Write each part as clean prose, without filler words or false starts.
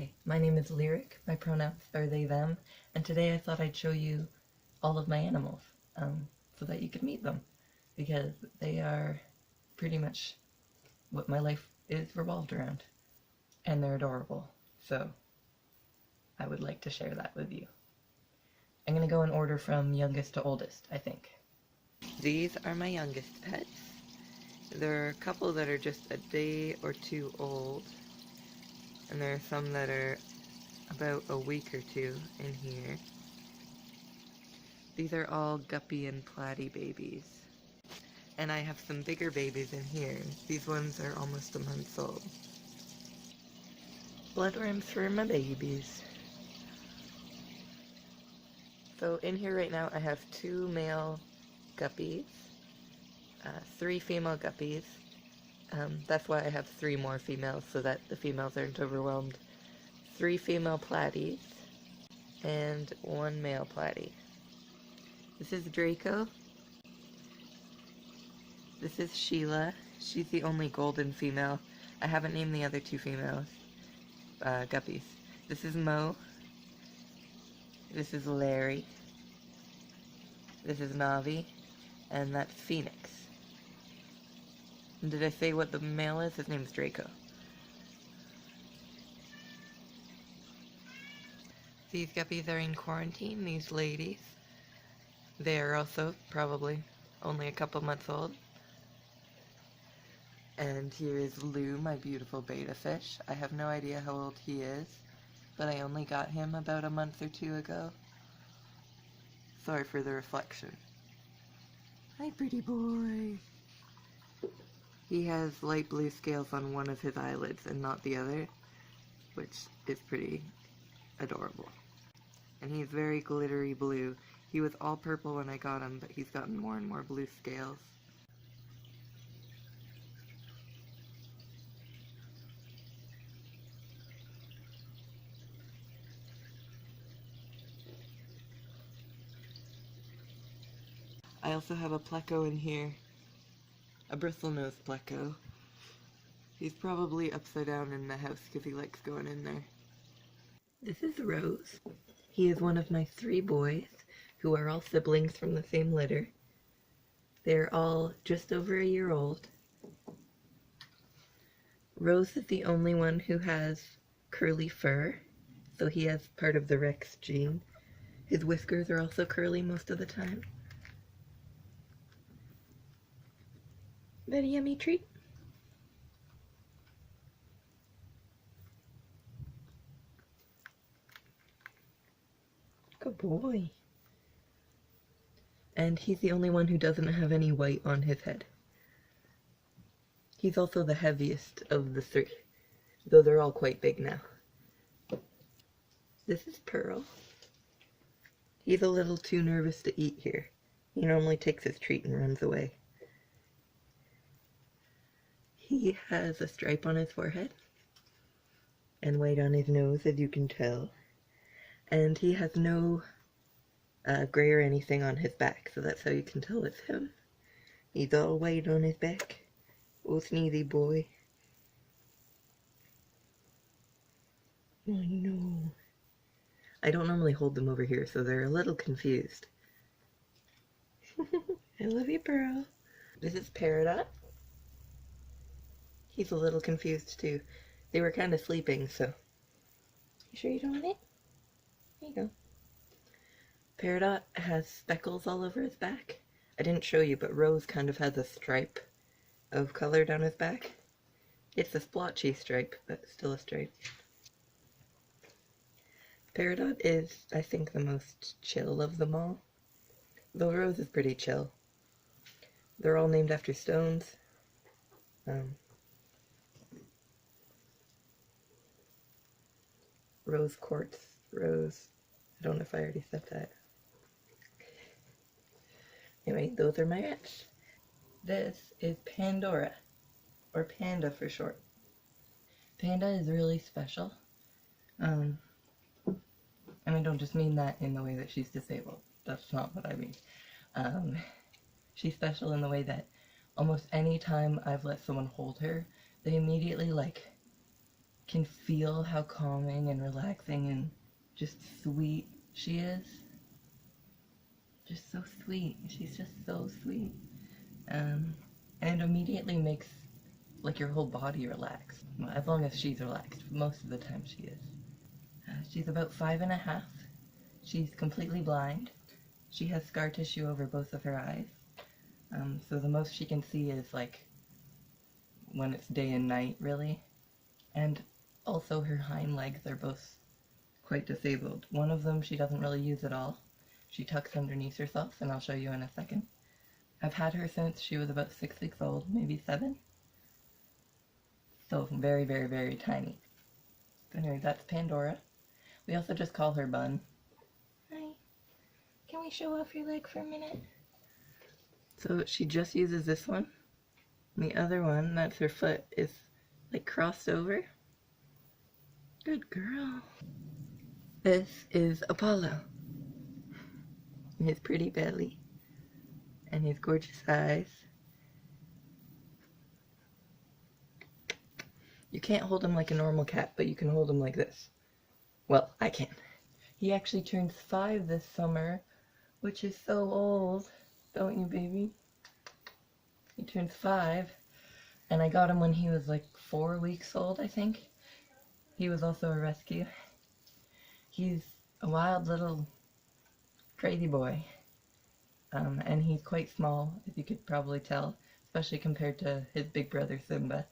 Hi, my name is Lyric, my pronouns are they, them, and today I thought I'd show you all of my animals, so that you could meet them, because they are pretty much what my life is revolved around, and they're adorable, so I would like to share that with you. I'm going to go in order from youngest to oldest, I think. These are my youngest pets. There are a couple that are just a day or two old, and there are some that are about a week or two in here. These are all Guppy and Platy babies. And I have some bigger babies in here. These ones are almost a month old. Bloodworms for my babies. So in here right now I have 2 male guppies, 3 female guppies. That's why I have 3 more females, so that the females aren't overwhelmed. 3 female platies, and 1 male platy. This is Draco. This is Sheila. She's the only golden female. I haven't named the other 2 females, guppies. This is Mo. This is Larry. This is Navi. And that's Phoenix. And did I say what the male is? His name's Draco. These guppies are in quarantine, these ladies. They are also probably only a couple months old. And here is Lou, my beautiful betta fish. I have no idea how old he is, but I only got him about a month or 2 ago. Sorry for the reflection. Hi, pretty boy. He has light blue scales on one of his eyelids and not the other, which is pretty adorable. And he's very glittery blue. He was all purple when I got him, but he's gotten more and more blue scales. I also have a pleco in here, a bristlenose pleco. He's probably upside down in the house because he likes going in there. This is Rose. He is one of my 3 boys, who are all siblings from the same litter. They're all just over a year old. Rose is the only one who has curly fur, so he has part of the Rex gene. His whiskers are also curly most of the time. That a yummy treat? Good boy. And he's the only one who doesn't have any white on his head. He's also the heaviest of the 3, though they're all quite big now. This is Pearl. He's a little too nervous to eat here. He normally takes his treat and runs away. He has a stripe on his forehead and white on his nose, as you can tell. And he has no gray or anything on his back, so that's how you can tell it's him. He's all white on his back. Oh, sneezy boy. Oh no. I don't normally hold them over here, so they're a little confused. I love you, Pearl. This is Peridot. He's a little confused too. They were kind of sleeping, so. You sure you don't want it? There you go. Peridot has speckles all over his back. I didn't show you, but Rose kind of has a stripe of color down his back. It's a splotchy stripe, but still a stripe. Peridot is, I think, the most chill of them all. Though Rose is pretty chill. They're all named after stones. Rose quartz, rose. I don't know if I already said that. Anyway, those are my rats. This is Pandora, or Panda for short. Panda is really special. And I don't just mean that in the way that she's disabled. That's not what I mean. She's special in the way that almost any time I've let someone hold her, they immediately, like, can feel how calming and relaxing and just sweet she is. Just so sweet. She's just so sweet. And immediately makes like your whole body relax. Well, as long as she's relaxed. Most of the time she is. She's about 5.5. She's completely blind. She has scar tissue over both of her eyes. So the most she can see is like when it's day and night, really. And also her hind legs are both quite disabled. One of them she doesn't really use at all. She tucks underneath herself, and I'll show you in a second. I've had her since she was about 6 weeks old, maybe 7. So very, very, very tiny. So anyway, that's Pandora. We also just call her Bun. Hi. Can we show off your leg for a minute? So she just uses this one. And the other one, that's her foot, is like crossed over. Good girl. This is Apollo. And his pretty belly. And his gorgeous eyes. You can't hold him like a normal cat, but you can hold him like this. Well, I can. He actually turns 5 this summer, which is so old, don't you, baby? He turns 5, and I got him when he was like 4 weeks old, I think. He was also a rescue. He's a wild little crazy boy, and he's quite small, as you could probably tell, especially compared to his big brother Simba.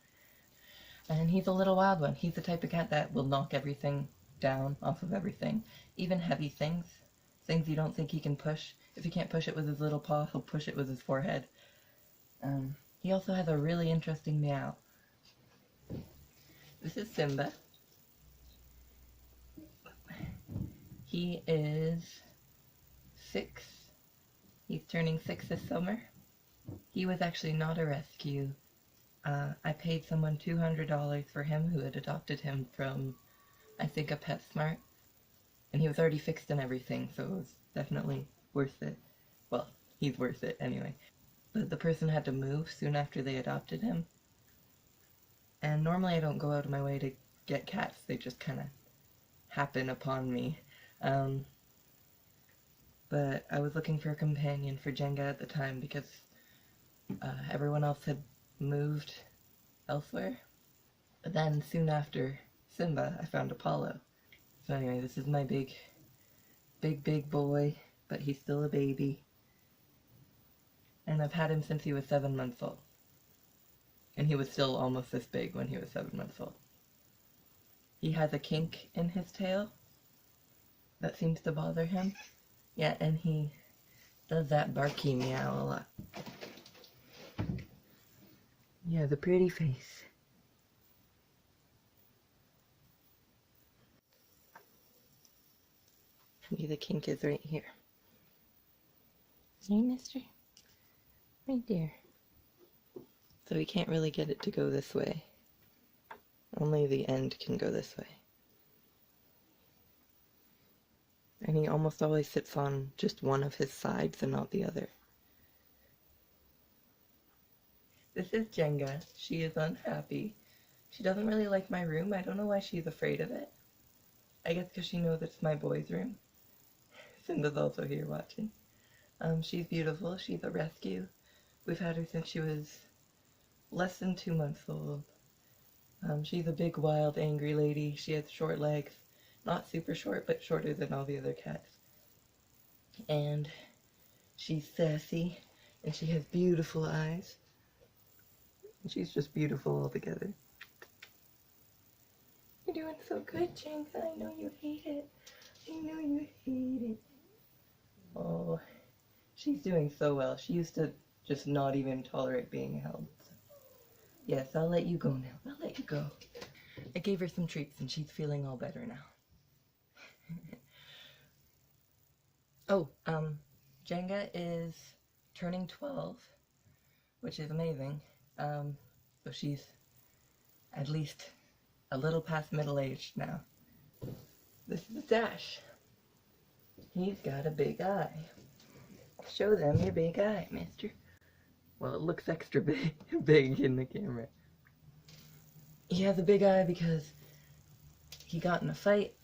And he's a little wild one. He's the type of cat that will knock everything down off of everything, even heavy things, things you don't think he can push. If he can't push it with his little paw, he'll push it with his forehead. He also has a really interesting meow. This is Simba. He is 6. He's turning 6 this summer. He was actually not a rescue. I paid someone $200 for him who had adopted him from, I think, a PetSmart. And he was already fixed and everything, so it was definitely worth it. Well, he's worth it anyway. But the person had to move soon after they adopted him. And normally I don't go out of my way to get cats, they just kind of happen upon me. But I was looking for a companion for Jenga at the time because everyone else had moved elsewhere. But then soon after Simba, I found Apollo. So anyway, this is my big boy, but he's still a baby. And I've had him since he was 7 months old. And he was still almost this big when he was 7 months old. He has a kink in his tail that seems to bother him. Yeah, and he does that barky meow a lot. Yeah, the pretty face. Maybe the kink is right here. Hey, mister. Right there. So we can't really get it to go this way. Only the end can go this way. And he almost always sits on just one of his sides and not the other. This is Jenga. She is unhappy. She doesn't really like my room. I don't know why she's afraid of it. I guess because she knows it's my boy's room. Simba's also here watching. She's beautiful. She's a rescue. We've had her since she was less than 2 months old. She's a big, wild, angry lady. She has short legs. Not super short, but shorter than all the other cats. And she's sassy, and she has beautiful eyes. And she's just beautiful altogether. You're doing so good, Jenga. I know you hate it. I know you hate it. Oh, she's doing so well. She used to just not even tolerate being held. Yes, I'll let you go now. I'll let you go. I gave her some treats and she's feeling all better now. Oh, Jenga is turning 12, which is amazing. So she's at least a little past middle-aged now. This is Dash. He's got a big eye. Show them your big eye, mister. Well, it looks extra big in the camera. He has a big eye because he got in a fight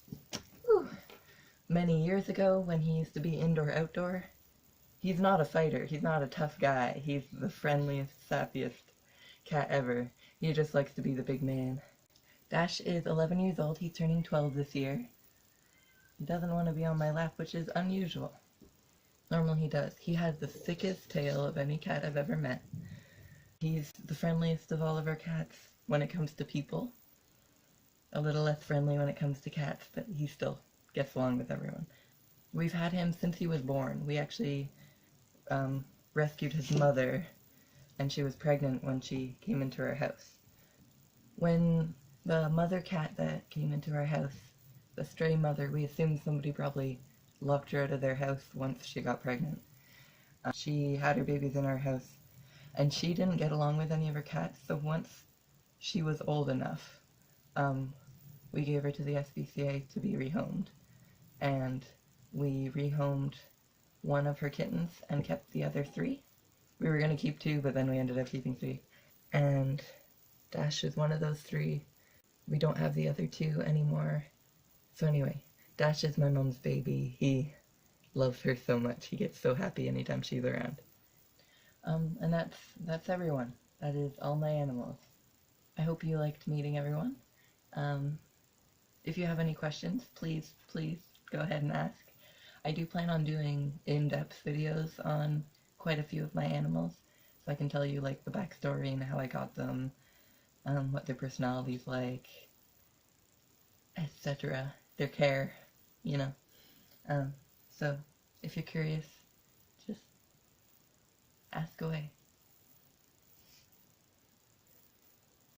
many years ago when he used to be indoor-outdoor. He's not a fighter. He's not a tough guy. He's the friendliest, sappiest cat ever. He just likes to be the big man. Dash is 11 years old. He's turning 12 this year. He doesn't want to be on my lap, which is unusual. Normally he does. He has the thickest tail of any cat I've ever met. He's the friendliest of all of our cats when it comes to people. A little less friendly when it comes to cats, but he still gets along with everyone. We've had him since he was born. We actually rescued his mother, and she was pregnant when she came into our house. When the mother cat that came into our house, the stray mother, we assumed somebody probably locked her out of their house once she got pregnant. She had her babies in our house, and she didn't get along with any of her cats, so once she was old enough, we gave her to the SPCA to be rehomed. And we rehomed one of her kittens and kept the other 3. We were going to keep 2, but then we ended up keeping 3. And Dash is one of those 3. We don't have the other 2 anymore. So anyway, Dash is my mom's baby. He loves her so much. He gets so happy anytime she's around. And that's everyone. That is all my animals. I hope you liked meeting everyone. If you have any questions, please go ahead and ask. I do plan on doing in-depth videos on quite a few of my animals, so I can tell you like the backstory and how I got them, what their personality's like, etc. Their care, you know. So if you're curious, just ask away.